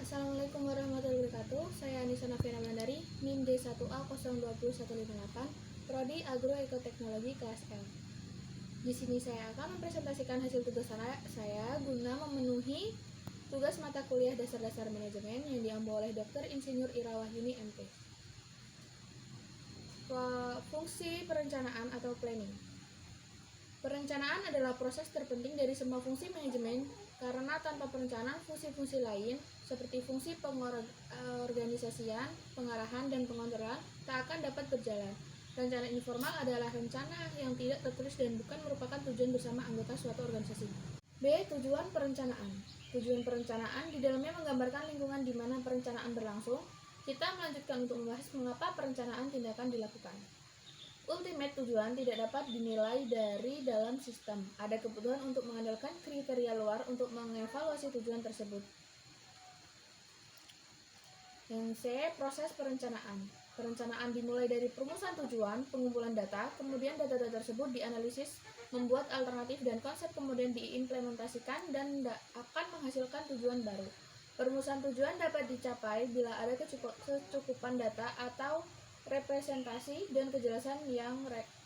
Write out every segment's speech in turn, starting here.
Assalamualaikum warahmatullahi wabarakatuh. Saya Anissa Noviana Bandari, NIM D1A020158, Prodi Agro Ekoteknologi KSL. Di sini saya akan mempresentasikan hasil tugas saya guna memenuhi tugas mata kuliah dasar-dasar manajemen yang diambil oleh Dr. Insinyur Ira Wahyuni MP. Fungsi perencanaan atau planning. Perencanaan adalah proses terpenting dari semua fungsi manajemen karena tanpa perencanaan fungsi-fungsi lain seperti fungsi pengorganisasian, pengarahan, dan pengontrolan tak akan dapat berjalan. Rencana informal adalah rencana yang tidak tertulis dan bukan merupakan tujuan bersama anggota suatu organisasi. B. Tujuan perencanaan. Tujuan perencanaan di dalamnya menggambarkan lingkungan di mana perencanaan berlangsung. Kita melanjutkan untuk membahas mengapa perencanaan tindakan dilakukan. Ultimate tujuan tidak dapat dinilai dari dalam sistem. Ada kebutuhan untuk mengandalkan kriteria luar untuk mengevaluasi tujuan tersebut. Yang C. Proses perencanaan. Perencanaan dimulai dari perumusan tujuan, pengumpulan data, kemudian data-data tersebut dianalisis, membuat alternatif dan konsep, kemudian diimplementasikan dan akan menghasilkan tujuan baru. Perumusan tujuan dapat dicapai bila ada kecukupan data atau representasi dan kejelasan yang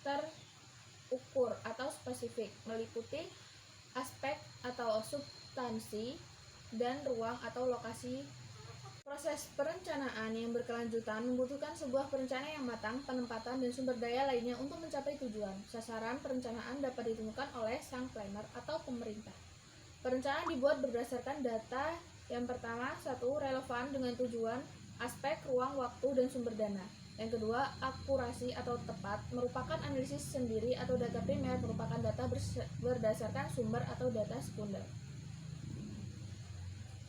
terukur atau spesifik, meliputi aspek atau substansi dan ruang atau lokasi. Proses perencanaan yang berkelanjutan membutuhkan sebuah perencanaan yang matang, penempatan, dan sumber daya lainnya untuk mencapai tujuan. Sasaran perencanaan dapat ditentukan oleh sang planner atau pemerintah. Perencanaan dibuat berdasarkan data yang pertama, satu, relevan dengan tujuan, aspek, ruang, waktu, dan sumber dana. Yang kedua, akurasi atau tepat merupakan analisis sendiri atau data primer merupakan data berdasarkan sumber atau data sekunder.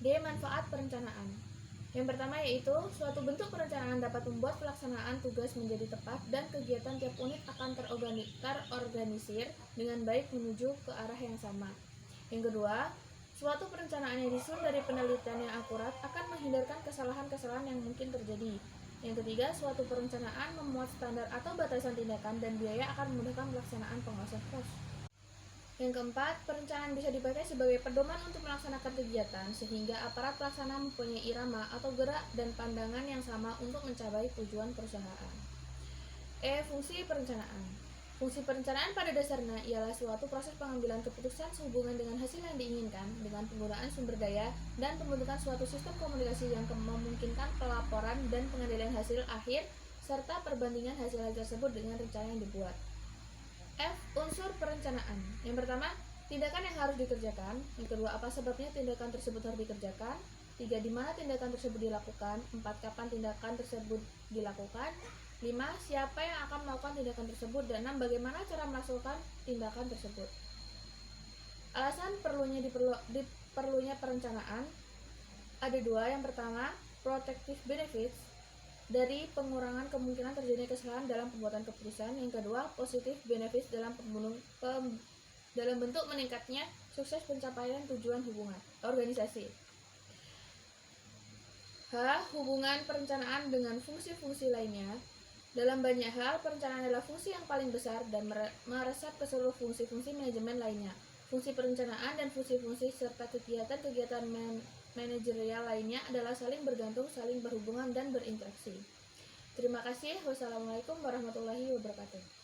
D. Manfaat perencanaan. Yang pertama yaitu suatu bentuk perencanaan dapat membuat pelaksanaan tugas menjadi tepat dan kegiatan tiap unit akan terorganisir dengan baik menuju ke arah yang sama. Yang kedua, suatu perencanaan yang disusun dari penelitian yang akurat akan menghindarkan kesalahan-kesalahan yang mungkin terjadi. Yang ketiga, suatu perencanaan memuat standar atau batasan tindakan dan biaya akan memudahkan pelaksanaan pengawasan pos. Yang keempat, perencanaan bisa dipakai sebagai pedoman untuk melaksanakan kegiatan sehingga aparat pelaksana mempunyai irama atau gerak dan pandangan yang sama untuk mencapai tujuan perusahaan. E. Fungsi perencanaan. Fungsi perencanaan pada dasarnya ialah suatu proses pengambilan keputusan sehubungan dengan hasil yang diinginkan dengan penggunaan sumber daya dan pembentukan suatu sistem komunikasi yang memungkinkan pelaporan dan pengendalian hasil akhir serta perbandingan hasil-hasil tersebut dengan rencana yang dibuat. F. Unsur perencanaan. Yang pertama, tindakan yang harus dikerjakan. Yang kedua, apa sebabnya tindakan tersebut harus dikerjakan. 3. Di mana tindakan tersebut dilakukan. 4. Kapan tindakan tersebut dilakukan. 5. Siapa yang akan melakukan tindakan tersebut. Dan 6. Bagaimana cara melaksanakan tindakan tersebut. Alasan diperlunya perencanaan ada dua. Yang pertama, protective benefits dari pengurangan kemungkinan terjadinya kesalahan dalam pembuatan keputusan. Yang kedua, positive benefits dalam bentuk meningkatnya sukses pencapaian tujuan hubungan organisasi. H. Hubungan perencanaan dengan fungsi-fungsi lainnya. Dalam banyak hal, perencanaan adalah fungsi yang paling besar dan meresap ke seluruh fungsi-fungsi manajemen lainnya. Fungsi perencanaan dan fungsi-fungsi serta kegiatan-kegiatan manajerial lainnya adalah saling bergantung, saling berhubungan, dan berinteraksi. Terima kasih. Wassalamualaikum warahmatullahi wabarakatuh.